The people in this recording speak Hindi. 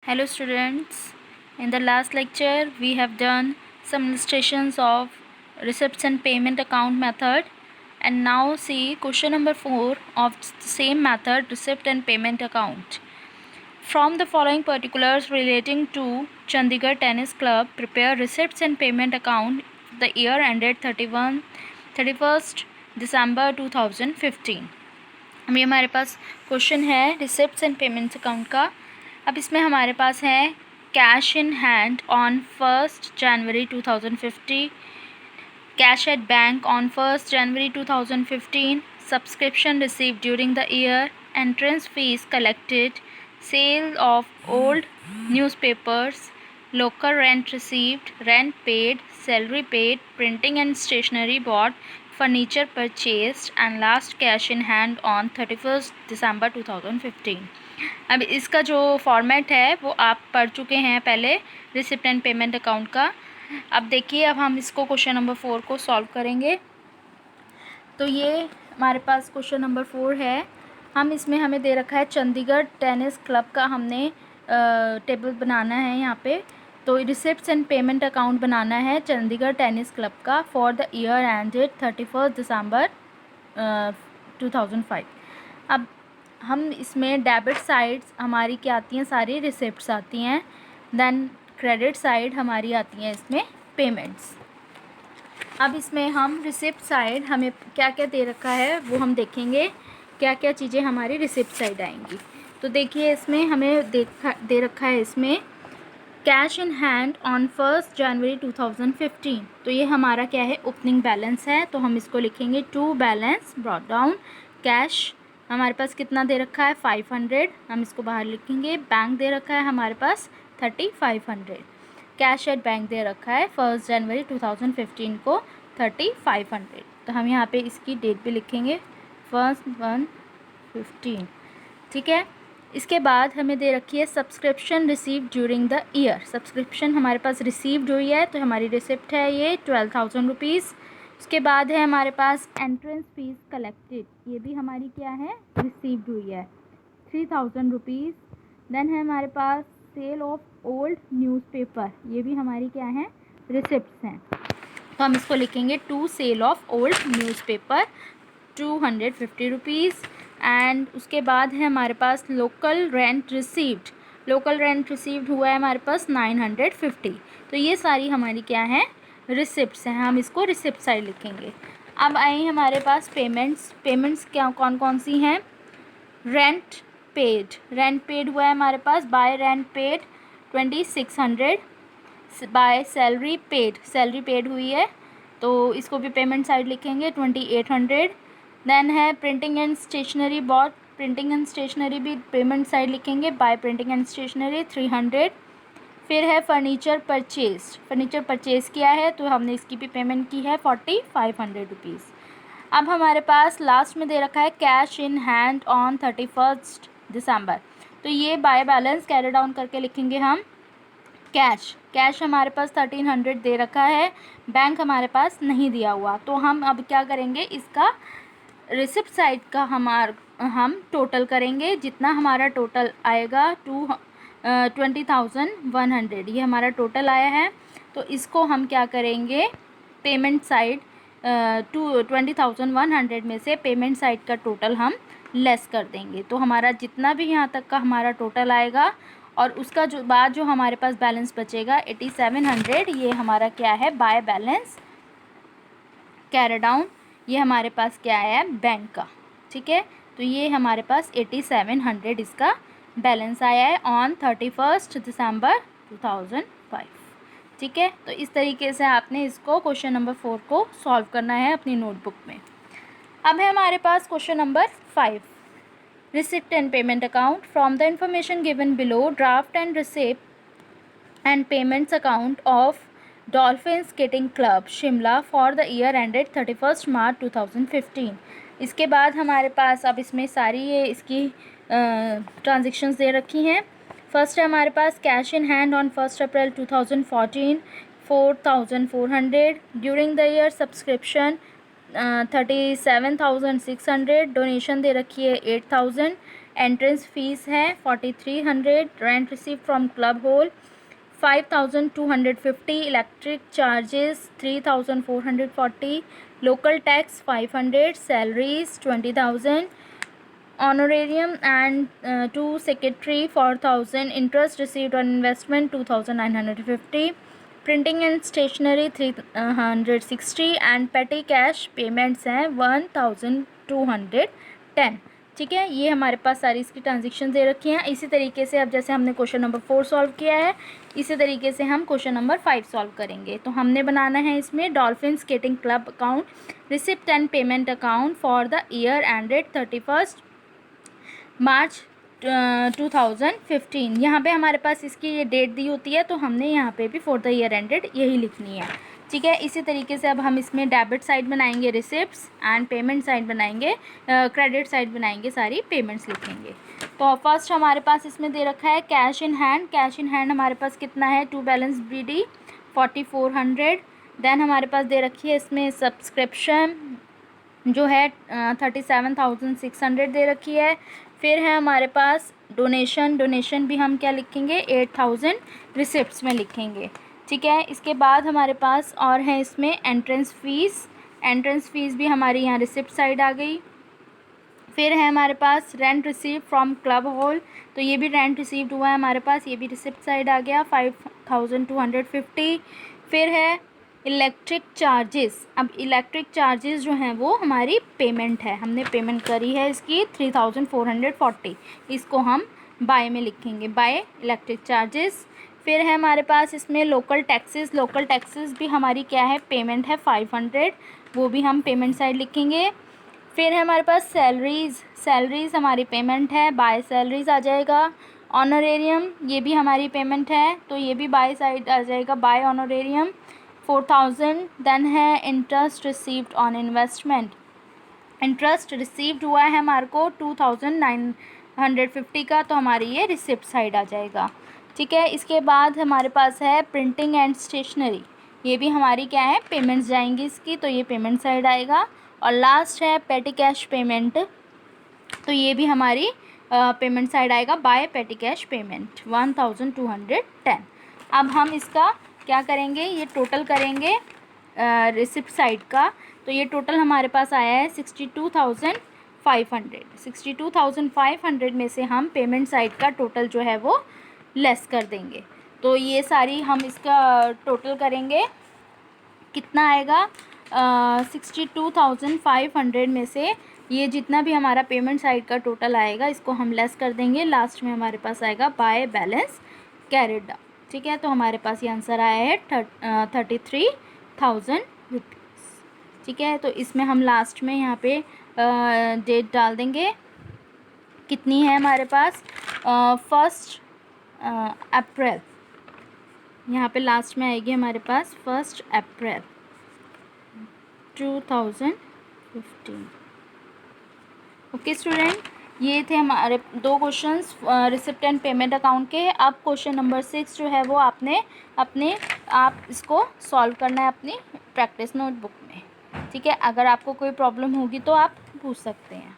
Hello students, in the last lecture we have done some illustrations of receipts and payment account method, and now see question number 4 of the same method, receipt and payment account. From the following particulars relating to Chandigarh Tennis Club, prepare receipts and payment account the year ended 31st December 2015. अभी हमारे पास क्वेश्चन है रिसिप्ट्स एंड पेमेंट्स अकाउंट का। अब इसमें हमारे पास है cash in hand on 1 January 2050, cash at bank on 1 January 2015, subscription received during the year, entrance fees collected, sale of old newspapers, local rent received, rent paid, salary paid, printing and stationery bought, furniture purchased, and last cash in hand on 31st December 2015. अब इसका जो फॉर्मेट है वो आप पढ़ चुके हैं पहले रिसिप्ट एंड पेमेंट अकाउंट का। अब देखिए, अब हम इसको क्वेश्चन नंबर 4 को सॉल्व करेंगे। तो ये हमारे पास क्वेश्चन नंबर 4 है। हमें दे रखा है चंडीगढ़ टेनिस क्लब का, हमने टेबल बनाना है यहाँ पे। तो रिसिप्ट्स एंड पेमेंट अकाउंट बनाना है चंडीगढ़ टेनिस क्लब का फॉर द ईयर एंडेड 31 दिसंबर 2005। अब हम इसमें डेबिट साइड्स हमारी क्या आती हैं, सारी रिसिप्ट्स आती हैं, देन क्रेडिट साइड हमारी आती हैं इसमें पेमेंट्स। अब इसमें हम रिसिप्ट साइड हमें क्या क्या दे रखा है वो हम देखेंगे, क्या क्या चीज़ें हमारी रिसिप्ट साइड आएंगी। तो देखिए, इसमें हमें दे रखा है इसमें cash in hand on 1 January 2015। तो ये हमारा क्या है, ओपनिंग बैलेंस है। तो हम इसको लिखेंगे to balance brought down. Cash हमारे पास कितना दे रखा है, 500, हम इसको बाहर लिखेंगे। बैंक दे रखा है हमारे पास 3500। कैश एट बैंक दे रखा है 1 जनवरी 2015 को 3500। तो हम यहाँ पे इसकी डेट भी लिखेंगे 1/1/15, ठीक है। इसके बाद हमें दे रखी है subscription receive during the year. Subscription हमारे पास रिसीव्ड हुई है, तो हमारी रिसिप्ट है ये 12,000 रुपीज़। उसके बाद है हमारे पास एंट्रेंस फीस कलेक्टेड, ये भी हमारी क्या है, रिसीव्ड हुई है 3,000 रुपीज़। देन है हमारे पास सेल ऑफ ओल्ड न्यूज़पेपर, ये भी हमारी क्या है, रिसिप्ट्स हैं। तो हम इसको लिखेंगे to sale of old newspaper 250 rupees. And उसके बाद है हमारे पास local rent received. Local rent received हुआ है हमारे पास 950। तो ये सारी हमारी क्या है, रिसिप्ट्स हैं। हम इसको रिसिप्ट साइड लिखेंगे। अब आए हमारे पास पेमेंट्स। पेमेंट्स क्या कौन कौन सी हैं, रेंट पेड। रेंट पेड हुआ है हमारे पास, by rent paid 2600, by salary paid, salary paid हुई है तो इसको भी पेमेंट साइड लिखेंगे 2800। देन है printing and stationery bought, printing and stationery भी पेमेंट साइड लिखेंगे, बाय प्रिंटिंग एंड स्टेशनरी 300। फिर है फर्नीचर परचेज, फर्नीचर परचेज किया है तो हमने इसकी भी पेमेंट की है 4500 रुपीज़। अब हमारे पास लास्ट में दे रखा है कैश इन हैंड ऑन 31 दिसंबर। तो ये बाय बैलेंस कैरी डाउन करके लिखेंगे हम कैश। कैश हमारे पास 1300 दे रखा है, बैंक हमारे पास नहीं दिया हुआ। तो हम अब क्या करेंगे, इसका रिसिप्ट साइड का हम टोटल करेंगे। जितना हमारा टोटल आएगा 20,100, ये हमारा टोटल आया है। तो इसको हम क्या करेंगे, पेमेंट साइड 20,100 में से पेमेंट साइड का टोटल हम लेस कर देंगे। तो हमारा जितना भी यहाँ तक का हमारा टोटल आएगा और उसका जो बाद जो हमारे पास बैलेंस बचेगा 8700, ये हमारा क्या है, बाय बैलेंस कैरी डाउन। ये हमारे पास क्या है, बैंक का, ठीक है। तो ये हमारे पास 8700 इसका बैलेंस आया है ऑन 31 दिसंबर 2005, ठीक है। तो इस तरीके से आपने इसको क्वेश्चन नंबर 4 को सॉल्व करना है अपनी नोटबुक में। अब है हमारे पास question number 5, receipt and payment account. From the information given below, draft and receipt and payments account of Dolphin Skating Club Shimla for the year ended 31 March 2015। इसके बाद हमारे पास अब इसमें सारी ये इसकी ट्रांजेक्शन्स दे रखी हैं। फर्स्ट है हमारे पास cash in hand on 1 April 2014 4,400, during the year subscription 37,600, donation दे रखी है 8,000, एंट्रेंस फीस है 4300, rent receive from club hall 5250, electric charges 3440, local tax 500, salaries 20,000, honorarium and to secretary 4,000, interest received on investment 2,950, printing and stationery 360 and petty cash payments हैं 1,210। ठीक है, ये हमारे पास सारी इसकी ट्रांजेक्शन दे रखी हैं। इसी तरीके से अब जैसे हमने क्वेश्चन नंबर 4 सॉल्व किया है, इसी तरीके से हम क्वेश्चन नंबर 5 सॉल्व करेंगे। तो हमने बनाना है इसमें dolphin Skating club account, receipt and payment account for the year ended 31 March 2015। यहाँ पे हमारे पास इसकी ये डेट दी होती है, तो हमने यहाँ पे भी फॉर द ईयर एंडेड यही लिखनी है। ठीक है, इसी तरीके से अब हम इसमें डेबिट साइड बनाएंगे रिसिप्ट्स एंड पेमेंट साइड बनाएंगे, क्रेडिट साइड बनाएंगे, सारी पेमेंट्स लिखेंगे। तो फर्स्ट हमारे पास इसमें दे रखा है cash in hand. Cash in hand हमारे पास कितना है, टू बैलेंस BD 4400। देन हमारे पास दे रखी है इसमें सब्सक्रिप्शन जो है 37,600 दे रखी है। फिर है हमारे पास डोनेशन, डोनेशन भी हम क्या लिखेंगे 8,000 रिसिप्ट्स में लिखेंगे। ठीक है, इसके बाद हमारे पास और है इसमें एंट्रेंस फ़ीस, एंट्रेंस फ़ीस भी हमारी यहाँ रिसिप्ट साइड आ गई। फिर है हमारे पास rent receive from club hall, तो ये भी रेंट रिसीव्ड हुआ है हमारे पास, ये भी रिसिप्ट साइड आ गया 5,250। फिर है इलेक्ट्रिक चार्जेस। अब इलेक्ट्रिक चार्जेस जो हैं वो हमारी पेमेंट है, हमने पेमेंट करी है इसकी 3,440, इसको हम बाय में लिखेंगे, बाय इलेक्ट्रिक चार्जेस। फिर है हमारे पास इसमें लोकल टैक्सेस, लोकल टैक्सेस भी हमारी क्या है पेमेंट है 500, वो भी हम पेमेंट साइड लिखेंगे। फिर है हमारे पास सैलरीज़, सैलरीज़ हमारी पेमेंट है, बाय सैलरीज़ आ जाएगा। ऑनरेरियम ये भी हमारी पेमेंट है, तो ये भी बाय साइड आ जाएगा, बाय ऑनरेरियम 4,000। देन है interest received on investment, interest received हुआ है हमारे को 2,950 का, तो हमारी ये रिसिप्ट साइड आ जाएगा। ठीक है, इसके बाद हमारे पास है प्रिंटिंग एंड स्टेशनरी, ये भी हमारी क्या है पेमेंट्स जाएंगी इसकी, तो ये पेमेंट साइड आएगा। और लास्ट है पेटी कैश पेमेंट, तो ये भी हमारी पेमेंट साइड आएगा, बाय पेटी कैश पेमेंट 1,210। अब हम इसका क्या करेंगे, ये टोटल करेंगे रिसिप्ट साइड का, तो ये टोटल हमारे पास आया है 62,500। 62,500 में से हम पेमेंट साइड का टोटल जो है वो लेस कर देंगे। तो ये सारी हम इसका टोटल करेंगे, कितना आएगा 62,500 में से ये जितना भी हमारा पेमेंट साइड का टोटल आएगा इसको हम लेस कर देंगे, लास्ट में हमारे पास आएगा बाय बैलेंस कैरिड डाउन। ठीक है, तो हमारे पास ये आंसर आया है 33,000 रुपीज़। ठीक है, तो इसमें हम लास्ट में यहाँ पे डेट डाल देंगे, कितनी है हमारे पास 1 अप्रैल, यहाँ पे लास्ट में आएगी हमारे पास 1 अप्रैल 2015। ओके स्टूडेंट, ये थे हमारे 2 questions receipt and payment account के। अब क्वेश्चन नंबर 6 जो है वो आपने आप इसको सॉल्व करना है अपनी प्रैक्टिस नोटबुक में। ठीक है, अगर आपको कोई प्रॉब्लम होगी तो आप पूछ सकते हैं।